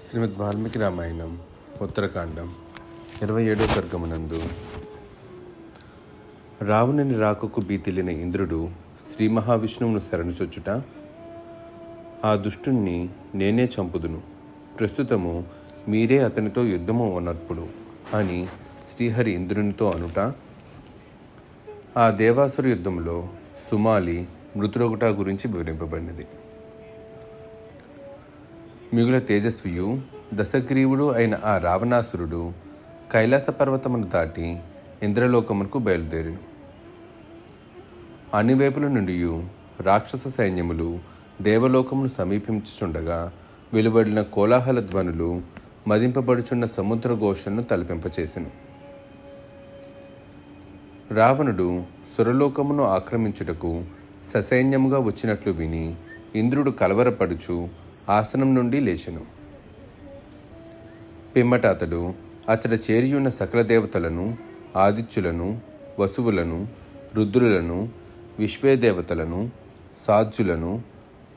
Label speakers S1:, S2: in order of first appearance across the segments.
S1: శ్రీమద్ వాల్మీకి రామాయణం ఉత్తరకాండం 27వ సర్గమునందు రావణుని రాకకు భీతిల్లిన ఇంద్రుడు శ్రీ మహావిష్ణువును శరణుచొచ్చుట, ఆ దుష్టుణ్ణి నేనే చంపుదును, ప్రస్తుతము మీరే అతనితో యుద్ధము అనర్పుడు అని శ్రీహరి ఇంద్రునితో అనుట, ఆ దేవాసుర యుద్ధంలో సుమాలి మృతురొకట గురించి వివరింపబడినది. మిగుల తేజస్వియు దశగ్రీవుడు అయిన ఆ రావణాసురుడు కైలాస పర్వతమును దాటి ఇంద్రలోకమునకు బయలుదేరిను. అన్ని వైపుల నుండి రాక్షస సైన్యములు దేవలోకమును సమీపించుచుండగా వెలువడిన కోలాహల ధ్వనులు మదింపబడుచున్న సముద్ర ఘోషను తలపింపచేసెను. రావణుడు సురలోకమును ఆక్రమించుటకు ససైన్యముగా వచ్చినట్లు విని ఇంద్రుడు కలవరపడుచు ఆసనం నుండి లేచెను. పిమ్మట అతడు అచట చేరియున్న సకల దేవతలను, ఆదిత్యులను, వసువులను, రుద్రులను, విశ్వేదేవతలను, సాధ్యులను,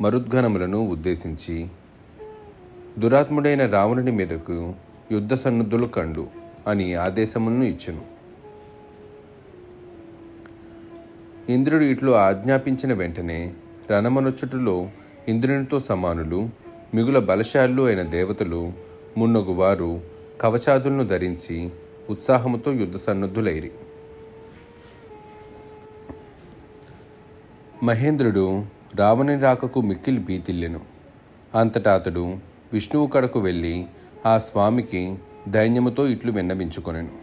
S1: మరుద్గణములను ఉద్దేశించి, దురాత్ముడైన రావణుని మీదకు యుద్ధ సన్నుద్ధులు కండు అని ఆదేశములను ఇచ్చెను. ఇంద్రుడు ఇట్లు ఆజ్ఞాపించిన వెంటనే రణమనొచ్చుటలో ఇంద్రునితో సమానులు మిగుల బలశాలు అయిన దేవతలు మున్నగువారు కవచాదులను ధరించి ఉత్సాహముతో యుద్ధ సన్నద్ధులైరి. మహేంద్రుడు రావణుని రాకకు మిక్కిలి భీతిల్లెను. అంతటా అతడు విష్ణువు కడకు వెళ్ళి ఆ స్వామికి దైన్యముతో ఇట్లు విన్నవించుకొనెను.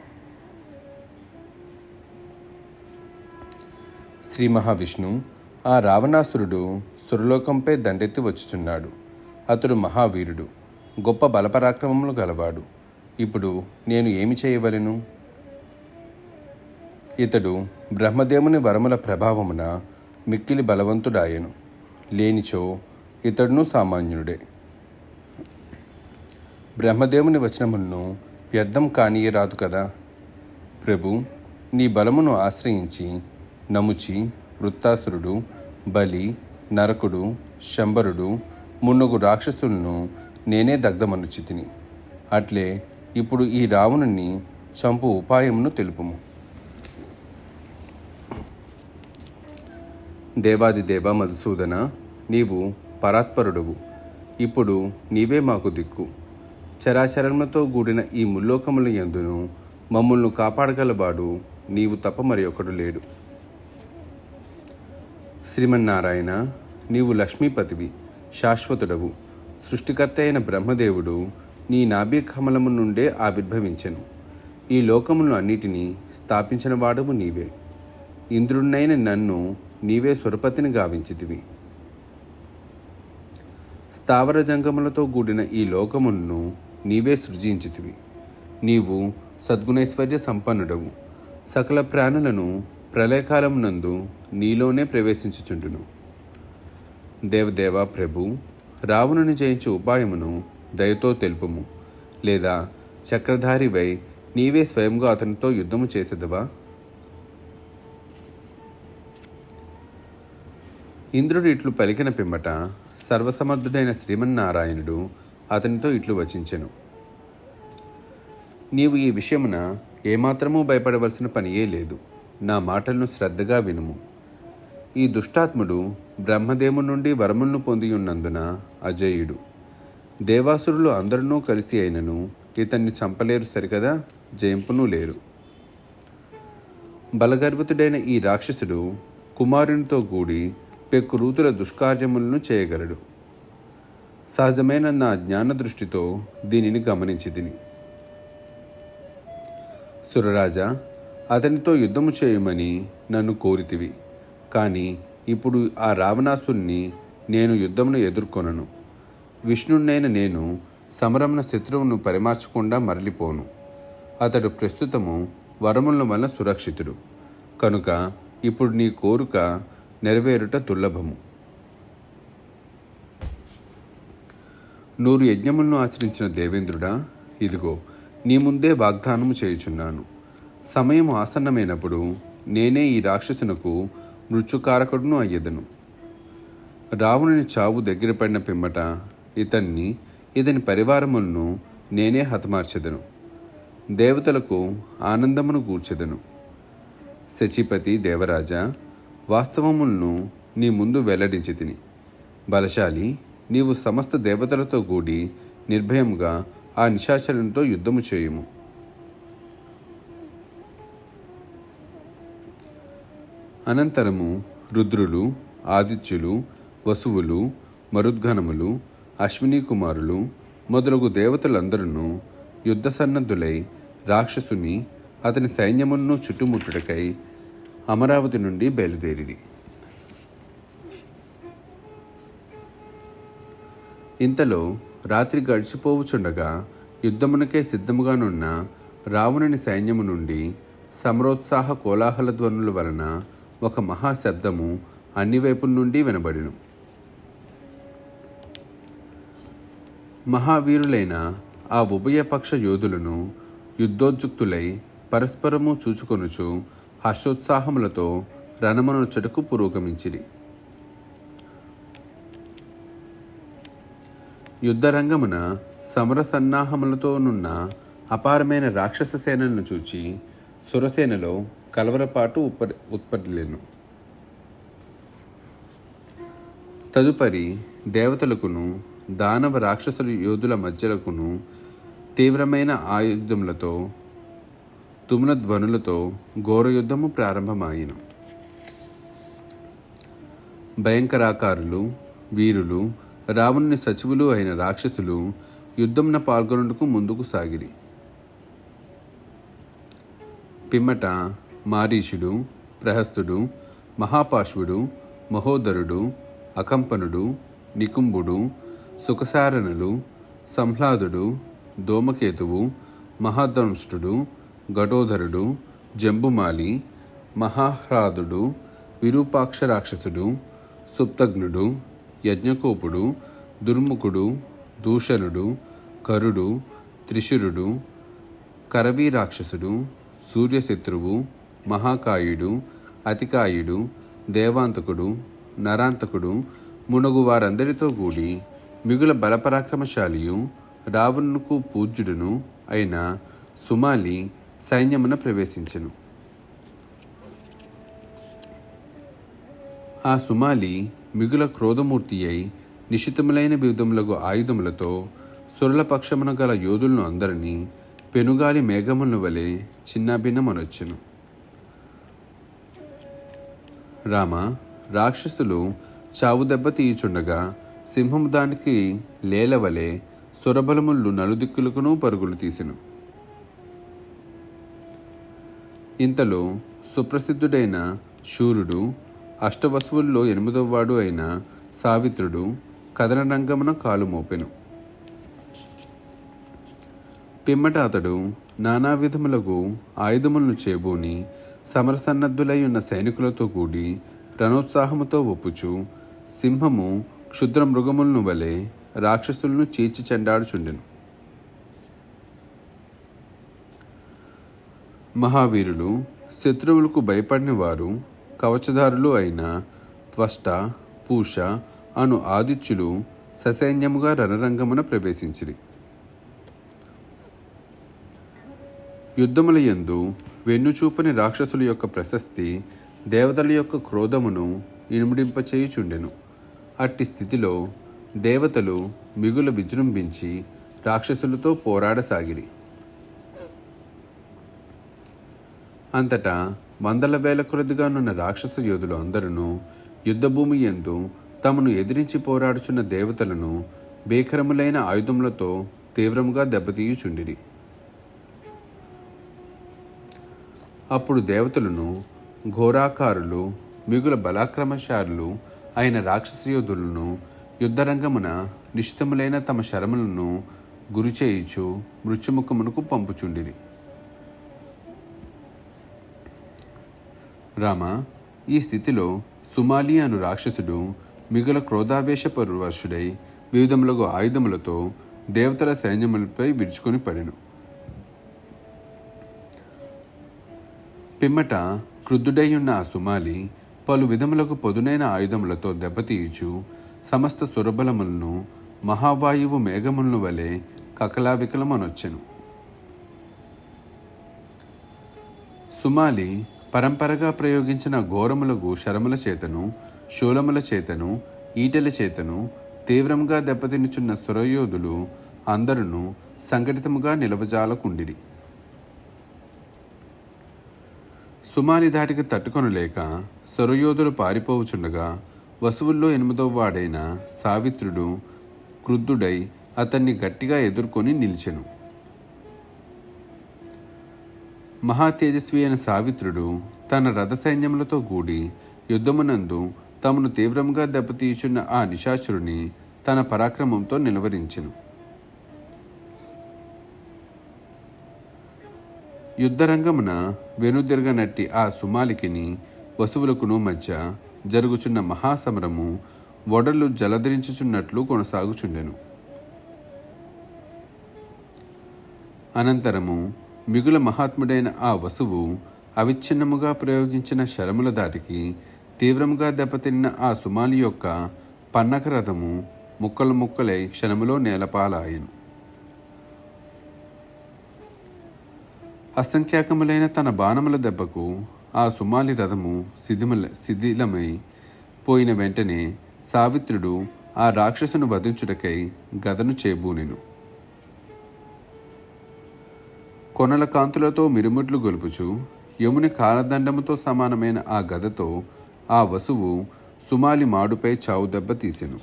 S1: శ్రీ మహావిష్ణు, ఆ రావణాసురుడు సురలోకంపై దండెత్తి వచ్చుచున్నాడు. అతడు మహావీరుడు, గొప్ప బలపరాక్రమములు గలవాడు. ఇప్పుడు నేను ఏమి చేయవలెను? ఇతడు బ్రహ్మదేవుని వరముల ప్రభావమున మిక్కిలి బలవంతుడాయెను. లేనిచో ఇతడును సామాన్యుడే. బ్రహ్మదేవుని వచనములను వ్యర్థం కానీయరాదు కదా. ప్రభు, నీ బలమును ఆశ్రయించి నముచి వృత్తాసురుడు, బలి, నరకుడు, శంబరుడు మున్నగు రాక్షసులను నేనే దగ్ధమనుచితిని. అట్లే ఇప్పుడు ఈ రావణుని చంపు ఉపాయమును తెలుపుము. దేవాదిదేవ మధుసూదన, నీవు పరాత్పరుడవు. ఇప్పుడు నీవే మాకు దిక్కు. చరాచరములతో కూడిన ఈ ముల్లోకముల యందును మమ్ములను కాపాడగలవాడు నీవు తప్ప మరి ఒకడు లేడు. శ్రీమన్నారాయణ, నీవు లక్ష్మీపతివి, శాశ్వతుడవు. సృష్టికర్త అయిన బ్రహ్మదేవుడు నీ నాభి కమలము నుండే ఆవిర్భవించెను. ఈ లోకములను అన్నిటినీ స్థాపించిన వాడవు నీవే. ఇంద్రుడినైన నన్ను నీవే సురపతిని గావించితివి. స్థావర జంగములతో కూడిన ఈ లోకములను నీవే సృజించితివి. నీవు సద్గుణైశ్వర్య సంపన్నుడవు. సకల ప్రాణులను ప్రళయకాలమునందు నీలోనే ప్రవేశించుచుండును. దేవదేవ ప్రభు, రావణుని జయించే ఉపాయమును దయతో తెలుపుము. లేదా చక్రధారివై నీవే స్వయంగా అతనితో యుద్ధము చేసేదవా? ఇంద్రుడు ఇట్లు పలికిన పిమ్మట సర్వసమర్థుడైన శ్రీమన్నారాయణుడు అతనితో ఇట్లు వచించెను. నీవు ఈ విషయమున ఏమాత్రమూ భయపడవలసిన పనియే లేదు. నా మాటలను శ్రద్ధగా వినుము. ఈ దుష్టాత్ముడు బ్రహ్మదేవుని నుండి వరములను పొందియున్నందున అజేయుడు. దేవాసురులు అందరినూ కలిసి అయినను ఇతన్ని చంపలేరు సరికదా, జయింపునూ లేరు. బలగర్వితుడైన ఈ రాక్షసుడు కుమారునితో కూడి పెక్కు రూతుల దుష్కార్యములను చేయగలడు. సహజమైన నా జ్ఞాన దృష్టితో దీనిని గమనించితిని. సురరాజా, అతనితో యుద్ధము చేయమని నన్ను కోరితివి. కానీ ఇప్పుడు ఆ రావణాసుని నేను యుద్ధమును ఎదుర్కొనను. విష్ణునైన నేను సమరమున శత్రువును పరిమార్చకుండా మరలిపోను. అతడు ప్రస్తుతము వరముల వలన సురక్షితుడు కనుక ఇప్పుడు నీ కోరిక నెరవేరుట దుర్లభము. 100 యజ్ఞములను ఆచరించిన దేవేంద్రుడా, ఇదిగో నీ ముందే వాగ్దానము చేయుచున్నాను. సమయం ఆసన్నమైనప్పుడు నేనే ఈ రాక్షసునకు మృత్యుకారకుడును అయ్యెదను. రావణుని చావు దగ్గర పడిన పిమ్మట ఇతన్ని ఇతని పరివారములను నేనే హతమార్చెదను. దేవతలకు ఆనందమును గూర్చెదను. శచీపతి దేవరాజా, వాస్తవములను నీ ముందు వెల్లడించి తిని. బలశాలి, నీవు సమస్త దేవతలతో కూడి నిర్భయముగా ఆ నిశాచరునితో యుద్ధము చేయుము. అనంతరము రుద్రులు, ఆదిత్యులు, వసువులు, మరుద్గణములు, అశ్వినీ కుమారులు మొదలగు దేవతలందరూ యుద్ధ సన్నద్ధులై రాక్షసుని అతని సైన్యములను చుట్టుముట్టుటకై అమరావతి నుండి బయలుదేరిరి. ఇంతలో రాత్రి గడిచిపోవుచుండగా యుద్ధమునకే సిద్ధముగానున్న రావణుని సైన్యము నుండి సమరోత్సాహ కోలాహల ధ్వనుల వలన ఒక మహాశబ్దము అన్ని వైపుల నుండి వినబడెను. మహావీరులైన ఆ ఉభయపక్ష యోధులను యుద్ధోద్యుక్తులై పరస్పరము చూచుకొనుచు హర్షోత్సాహములతో రణమనొచ్చటకు పురోగమించిరి. యుద్ధరంగమున సమర సన్నాహములతోనున్న అపారమైన రాక్షస సేనలను చూచి సురసేనలో కలవరపాటు ఉత్పత్తిలేను. తదుపరి దేవతలకును దానవ రాక్షసుల యోధుల మధ్యలకును తీవ్రమైన ఆయుధములతో తుముల ధ్వనులతో ఘోర యుద్ధము ప్రారంభమాయిను. భయంకరాకారులు, వీరులు, రావణుని సచివులు అయిన రాక్షసులు యుద్ధమున పాల్గొనుటకు ముందుకు సాగిరి. పిమ్మట మారీషుడు, ప్రహస్తుడు, మహాపాశ్వుడు, మహోదరుడు, అకంపనుడు, నికుంభుడు, సుఖసారణులు, సంహ్లాదుడు, ధూమకేతువు, మహాదంష్టుడు, ఘటోధరుడు, జంబుమాలి, మహాహ్లాదుడు, విరూపాక్ష రాక్షసుడు, సుప్తఘ్నుడు, యజ్ఞకోపుడు, దుర్ముఖుడు, దూషణుడు, కరుడు, త్రిశురుడు, కరవీ రాక్షసుడు, సూర్యశత్రువు, మహాకాయుడు, అతికాయుడు, దేవాంతకుడు, నరాంతకుడు మునగు వారందరితో కూడి మిగుల బలపరాక్రమశాలియు రావణునకు పూజ్యుడును అయిన సుమాలి సైన్యమున ప్రవేశించెను. ఆ సుమాలి మిగుల క్రోధమూర్తి అయి నిశితములైన వివిధములగు ఆయుధములతో సురల పక్షమున గల యోధులను అందరినీ పెనుగాలి మేఘముల వలె చిన్నాభిన్నమనొచ్చెను. రామ, రాక్షసులు చావు దెబ్బ తీయుచుండగా సింహము దానికి లేలవలే సురబలములు నలుదిక్కులకును పరుగులు తీసెను. ఇంతలో సుప్రసిద్ధుడైన శూరుడు, అష్టవసువుల్లో 8వ వాడు అయిన సావిత్రుడు కథన రంగమున కాలు మోపెను. పిమ్మట అతడు నానా విధములకు ఆయుధములను చేబూని సమరసన్నద్ధులై ఉన్న సైనికులతో కూడి రణోత్సాహముతో ఒప్పుచు సింహము క్షుద్ర మృగములను వలె రాక్షసులను చీల్చి చెండాడుచుండెను. మహావీరులు, శత్రువులకు భయపడిన వారు, కవచదారులు అయిన త్వష్ట, పూష అను ఆదిత్యులు ససైన్యముగా రణరంగమున ప్రవేశించిరి. యుద్ధముల యందు వెన్నుచూపని రాక్షసుల యొక్క ప్రశస్తి దేవతల యొక్క క్రోధమును ఇనుముడింపచేయుచుండెను. అట్టి స్థితిలో దేవతలు మిగుల విజృంభించి రాక్షసులతో పోరాడసాగిరి. అంతటా వందల వేల కొలదిగానున్న రాక్షస యోధులు అందరూ యుద్ధభూమి యందు తమను ఎదిరించి పోరాడుచున్న దేవతలను భీకరములైన ఆయుధములతో తీవ్రముగా దెబ్బతీయుచుండిరి. అప్పుడు దేవతలను ఘోరాకారులు, మిగుల బలాక్రమశాలులు అయిన రాక్షస యోధులను యుద్ధరంగమున నిశ్చితములైన తమ శరములను గురిచేయుచు మృత్యుముఖమునకు పంపుచుండిరి. రామ, ఈ స్థితిలో సుమాలి అను రాక్షసుడు మిగుల క్రోధావేశపరవశుడై వివిధములగు ఆయుధములతో దేవతల సైన్యములపై విరుచుకొని పడెను. పిమ్మట క్రుద్ధుడై ఉన్న ఆ సుమాలి పలు విధములకు పొదునైన ఆయుధములతో దెబ్బతీయుచు సమస్త సురబలములను మహావాయువు మేఘములను వలె కకలావికలమనొచ్చెను. సుమాలి పరంపరగా ప్రయోగించిన ఘోరములకు శరముల చేతను, శూలముల చేతను, ఈటెల చేతను తీవ్రంగా దెబ్బతినుచున్న సురయోధులు అందరును సంఘటితముగా నిలవజాలకుండిరి. సుమాలి ధాటికి తట్టుకొనలేక సురయోధులు పారిపోవుచుండగా వసువుల్లో 8వ వాడైన సావిత్రుడు క్రుద్ధుడై అతన్ని గట్టిగా ఎదుర్కొని నిలిచెను. మహాతేజస్వి అయిన సావిత్రుడు తన రథ సైన్యములతో కూడి యుద్ధమునందు తమను తీవ్రంగా దెబ్బతీయుచున్న ఆ నిశాచరుని తన పరాక్రమంతో నిలవరించెను. యుద్ధరంగమున వెనుదిరగనట్టి ఆ సుమాలికిని వసువులకును మధ్య జరుగుచున్న మహాసమరము వడలు జలధరించుచున్నట్లు కొనసాగుచుండెను. అనంతరము మిగుల మహాత్ముడైన ఆ వసువు అవిచ్ఛిన్నముగా ప్రయోగించిన శరముల దాటికి తీవ్రముగా దెబ్బతిన్న ఆ సుమాలి యొక్క పన్నక రథము ముక్కలు ముక్కలై క్షణములో నేలపాలాయను. అసంఖ్యాకములైన తన బాణముల దెబ్బకు ఆ సుమాలి రథము శిథిలమై పోయిన వెంటనే సావిత్రుడు ఆ రాక్షసును వధించుటకై గదను చేబూనెను. కొనల కాంతులతో మిరుముట్లు గొలుపుచు యముని కాలదండముతో సమానమైన ఆ గదతో ఆ వసువు సుమాలి మాడుపై చావు దెబ్బ తీసెను.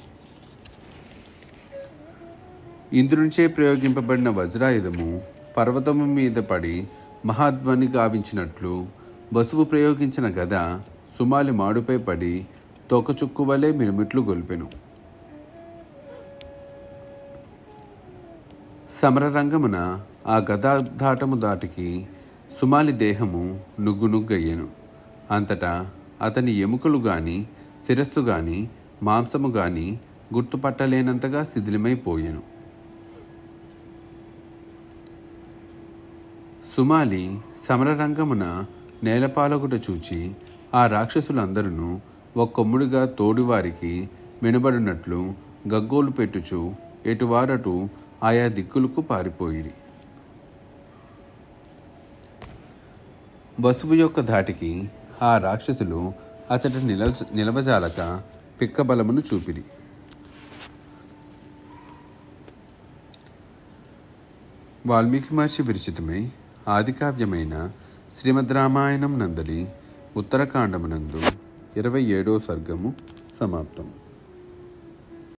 S1: ఇంద్రునిచే ప్రయోగింపబడిన వజ్రాయుధము పర్వతము మీద పడి మహాధ్వని గావించినట్లు వసువు ప్రయోగించిన గద సుమాలి మాడుపై పడి తోకచుక్కు వలె మిరుమిట్లు గొల్పెను. సమరరంగమున ఆ గదాధాటము దాటికి సుమాలి దేహము నుగ్గునుగ్గయ్యెను. అంతటా అతని ఎముకలు గాని శిరస్సు గాని మాంసము గాని గుర్తుపట్టలేనంతగా శిథిలమైపోయెను. సుమాలి సమరరంగమున నేలపాలగుట చూచి ఆ రాక్షసులందరూ ఒక్కొమ్ముడిగా తోడివారికి వినబడినట్లు గగ్గోలు పెట్టుచు ఎటువారటు ఆయా దిక్కులకు పారిపోయిరి. వసువు యొక్క ధాటికి ఆ రాక్షసులు అచట నిలవజాలక పిక్కబలమును చూపిరి. వాల్మీకి మహర్షి విరచితమై ఆదికావ్యమైన శ్రీమద్ రామాయణం నందలి ఉత్తరకాండమునందు 27వ సర్గము సమాప్తం.